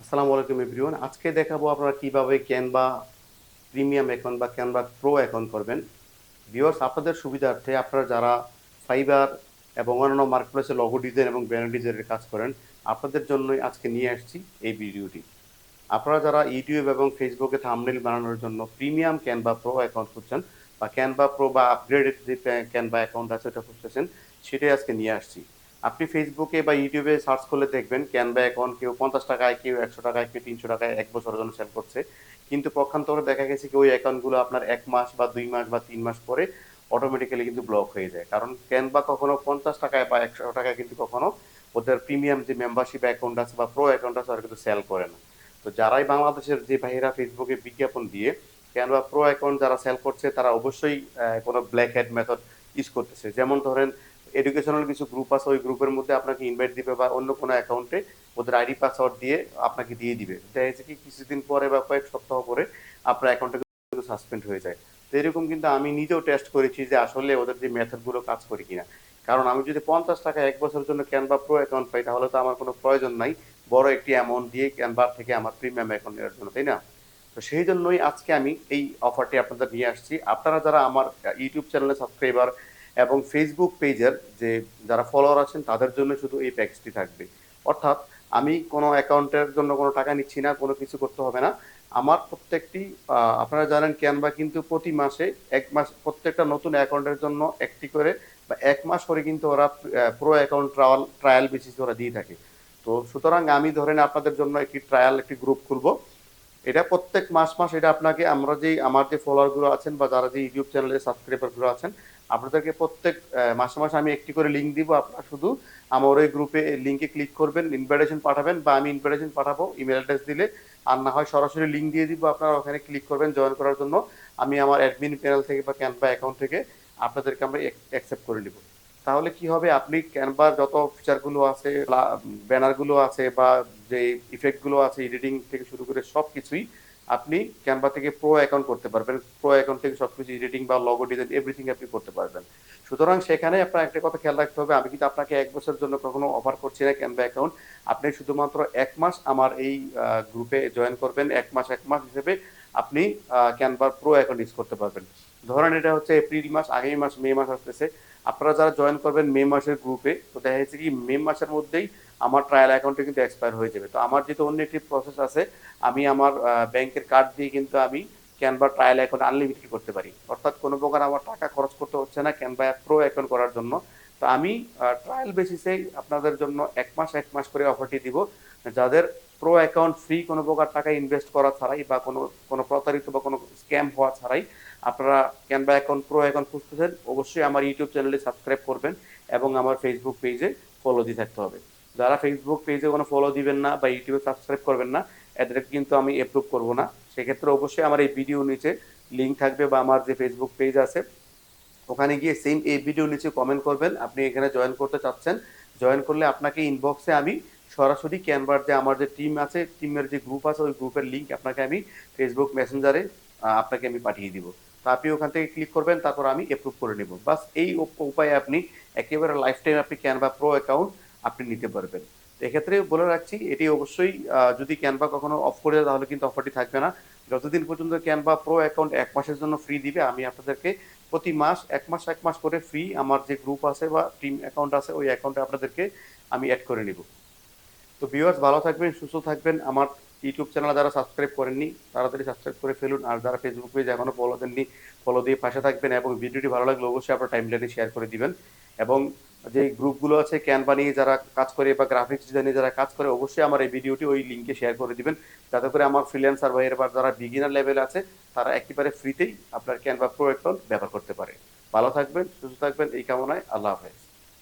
আসসালামু আলাইকুম এভরিওয়ান। আজকে দেখাবো আপনারা কিভাবে ক্যানভা প্রিমিয়াম অ্যাকাউন্ট বা ক্যানভা প্রো অ্যাকাউন্ট করবেন। ভিউয়ার্স, আপনাদের সুবিধার্থে আপনারা যারা ফাইবার এবং অন্যান্য মার্কেটপ্লেসে লগো ডিজাইন এবং ব্যানার ডিজাইনের কাজ করেন, আপনাদের জন্যই আজকে নিয়ে আসছি এই ভিডিওটি। আপনারা যারা ইউটিউব এবং ফেসবুকে থাম্বনেইল বানানোর জন্য প্রিমিয়াম ক্যানভা প্রো অ্যাকাউন্ট খুঁজছেন বা ক্যানভা প্রো বা আপগ্রেডেড যে ক্যানভা অ্যাকাউন্ট আছে ওটা খুঁজতেছেন, সেটাই আজকে নিয়ে আসছি। আপনি ফেসবুকে বা ইউটিউবে সার্চ করলে দেখবেন ক্যানভা অ্যাকাউন্ট কেউ 50 টাকায়, কেউ 100 টাকায়, কেউ 300 টাকায় 1 বছরের জন্য সেল করছে। কিন্তু পক্ষান্তরে দেখা গেছে কি ওই অ্যাকাউন্টগুলো আপনার 1 মাস বা 2 মাস বা 3 মাস পরে অটোমেটিক্যালি কিন্তু ব্লক হয়ে যায়। কারণ ক্যানভা কখনো 50 টাকায় বা 100 টাকায় কিন্তু কখনো ওদের প্রিমিয়াম যে মেম্বারশিপ অ্যাকাউন্ট আছে বা প্রো অ্যাকাউন্ট আছে ওরা কিন্তু সেল করে না। তো যারাই বাংলাদেশের যে ভাইয়েরা ফেসবুকে বিজ্ঞাপন দিয়ে ক্যানভা প্রো অ্যাকাউন্ট যারা সেল করছে তারা অবশ্যই কোনো ব্ল্যাক হ্যাট মেথড ইউজ করতেছে। যেমন ধরেন, এডুকেশনাল কিছু গ্রুপ আছে, ওই গ্রুপের মধ্যে আপনাকে ইনভাইট দিবে বা অন্য কোনো অ্যাকাউন্টে ওদের আইডি পাসওয়ার্ড দিয়ে আপনাকে দিয়ে দিবে। দেখা যাচ্ছে কি কিছুদিন পরে বা কয়েক সপ্তাহ পরে আপনার অ্যাকাউন্টটা কিন্তু সাসপেন্ড হয়ে যায়। তো এরকম কিন্তু আমি নিজেও টেস্ট করেছি যে আসলে ওদের যে মেথডগুলো কাজ করে কিনা। কারণ আমি যদি 50 টাকা 1 বছরের জন্য ক্যানভা প্রো অ্যাকাউন্ট পাই তাহলে তো আমার কোনো প্রয়োজন নাই বড় একটি অ্যামাউন্ট দিয়ে ক্যানভা থেকে আমার প্রিমিয়াম অ্যাকাউন্ট নেওয়ার জন্য, তাই না? তো সেই জন্যই আজকে আমি এই অফারটি আপনাদের নিয়ে আসছি। আপনারা যারা আমার ইউটিউব চ্যানেলে সাবস্ক্রাইবার এবং ফেসবুক পেজের যে যারা ফলোয়ার আছেন তাদের জন্য শুধু এই প্যাকেজটি থাকবে। অর্থাৎ আমি কোনো অ্যাকাউন্টের জন্য কোনো টাকা নিচ্ছি না, কোনো কিছু করতে হবে না। আমার প্রত্যেকটি আপনারা জানেন ক্যানভা কিন্তু প্রতি মাসে 1 মাস প্রত্যেকটা নতুন অ্যাকাউন্টের জন্য একটি করে বা 1 মাস করে কিন্তু ওরা প্রো অ্যাকাউন্ট ট্রায়াল বেসিসে ওরা দিয়ে থাকে। তো সুতরাং আমি ধরেন আপনাদের জন্য একটি ট্রায়াল একটি গ্রুপ খুলবো। এটা প্রত্যেক মাস এটা আপনাকে আমরা যেই আমার যে ফলোয়ার গুলো আছেন বা যারা যে ইউটিউব চ্যানেলে সাবস্ক্রাইবার গুলো আছেন আপনাদেরকে প্রত্যেক মাসে আমি একটি করে লিঙ্ক দিব। আপনারা শুধু আমার ওই গ্রুপে লিঙ্কে ক্লিক করবেন, ইনভাইটেশন পাঠাবেন বা আমি ইনভাইটেশন পাঠাবো ইমেল অ্যাড্রেস দিলে। আর না হয় সরাসরি লিঙ্ক দিয়ে দিব, আপনারা ওখানে ক্লিক করবেন জয়েন করার জন্য। আমি আমার অ্যাডমিন প্যানেল থেকে বা ক্যানভা অ্যাকাউন্ট থেকে আপনাদেরকে আমরা অ্যাকসেপ্ট করে নিব। তাহলে কি হবে, আপনি ক্যানভার যত ফিচারগুলো আছে, ব্যানারগুলো আছে বা যে ইফেক্টগুলো আছে এডিটিং থেকে শুরু করে সব কিছুই আপনি ক্যানভা থেকে প্রো অ্যাকাউন্ট করতে পারবেন। প্রো অ্যাকাউন্ট থেকে সবকিছু এডিটিং বা লগো ডিজাইন এভরিথিং আপনি করতে পারবেন। সুতরাং সেখানে আপনার একটা কথা খেয়াল রাখতে হবে, আমি কিন্তু আপনাকে 1 বছরের জন্য কখনো অফার করছি না ক্যানভা অ্যাকাউন্ট। আপনি শুধুমাত্র 1 মাস আমার এই গ্রুপে জয়েন করবেন, 1 মাস হিসেবে আপনি ক্যানভার প্রো অ্যাকাউন্ট ইউজ করতে পারবেন। ধরেন এটা হচ্ছে এপ্রিল মাস, আগামী মাস মে মাস আসতেছে। আপনারা যারা জয়েন করবেন মে মাসের গ্রুপে, তো দেখা যাচ্ছে কি মে মাসের মধ্যেই আমার ট্রায়াল অ্যাকাউন্টে কিন্তু এক্সপায়ার হয়ে যাবে। তো আমার যেহেতু অন্য একটি প্রসেস আছে, আমি আমার ব্যাংকের কার্ড দিয়ে কিন্তু আমি ক্যানভা ট্রায়াল অ্যাকাউন্ট আনলিমিটেড করতে পারি। অর্থাৎ কোনো প্রকার আমার টাকা খরচ করতে হচ্ছে না ক্যানভা প্রো অ্যাকাউন্ট করার জন্য। তো আমি ট্রায়াল বেসিসেই আপনাদের জন্য 1 মাস করে অফারটি দিব। যাদের প্রো অ্যাকাউন্ট ফ্রি, কোনো প্রকার টাকা ইনভেস্ট করা ছাড়াই বা কোনো কোনো প্রতারিত বা কোনো স্ক্যাম হওয়া ছাড়াই আপনারা ক্যানভা অ্যাকাউন্ট প্রো অ্যাকাউন্ট খুঁজতেছেন, অবশ্যই আমার ইউটিউব চ্যানেলে সাবস্ক্রাইব করবেন এবং আমার ফেসবুক পেজে ফলো দিয়ে থাকতে হবে। যারা ফেসবুক পেজে কোনো ফলো দিবেন না বা ইউটিউবে সাবস্ক্রাইব করবেন না, এদেরকে কিন্তু আমি অ্যাপ্রুভ করব না। সেক্ষেত্রে অবশ্যই আমার এই ভিডিও নিচে লিঙ্ক থাকবে বা আমার যে ফেসবুক পেজ আছে ওখানে গিয়ে সেম এই ভিডিও নিচে কমেন্ট করবেন আপনি এখানে জয়েন করতে চাচ্ছেন। জয়েন করলে আপনাকে ইনবক্সে আমি সরাসরি ক্যানভার যে আমার যে টিম আছে, টিমের যে গ্রুপ আছে ওই গ্রুপের লিঙ্ক আপনাকে আমি ফেসবুক মেসেঞ্জারে আপনাকে আমি পাঠিয়ে দিব। তো আপনি ওখান থেকে ক্লিক করবেন, তারপর আমি অ্যাপ্রুভ করে নেব। বাস এই উপায়ে আপনি একেবারে লাইফ টাইম আপনি ক্যানভা প্রো অ্যাকাউন্ট আপনি নিতে পারবেন। তো এক্ষেত্রে বলে রাখছি, এটি অবশ্যই যদি ক্যানভা কখনো অফ করে দেয় তাহলে কিন্তু অফারটি থাকবে না। যতদিন পর্যন্ত ক্যানভা প্রো অ্যাকাউন্ট 1 মাসের জন্য ফ্রি দিবে, আমি আপনাদেরকে প্রতি মাস 1 মাস করে ফ্রি আমার যে গ্রুপ আছে বা টিম অ্যাকাউন্ট আছে ওই অ্যাকাউন্টে আপনাদেরকে আমি অ্যাড করে নিব। তো ভিউয়ার্স, ভালো থাকবেন, সুস্থ থাকবেন। আমার ইউটিউব চ্যানেল যারা সাবস্ক্রাইব করেননি তাড়াতাড়ি সাবস্ক্রাইব করে ফেলুন। আর যারা ফেসবুক পেজ এখনো ফলো দেননি, ফলো দিয়ে পাশে থাকবেন এবং ভিডিওটি ভালো লাগলে অবশ্যই আপনার টাইমলাইনে শেয়ার করে দিবেন। এবং যে গ্রুপগুলো আছে ক্যানভা নিয়ে যারা কাজ করে বা গ্রাফিক্স ডিজাইনে যারা কাজ করে অবশ্যই আমার এই ভিডিওটি ওই লিঙ্কে শেয়ার করে দিবেন, যাতে করে আমার ফ্রিল্যান্সার ভাইয়ের বা যারা বিগিনার লেভেল আছে তারা একেবারে ফ্রিতেই আপনার ক্যানভা প্রো অ্যাকাউন্ট ব্যবহার করতে পারে। ভালো থাকবেন, সুস্থ থাকবেন এই কামনায়। আল্লাহ হাফেজ।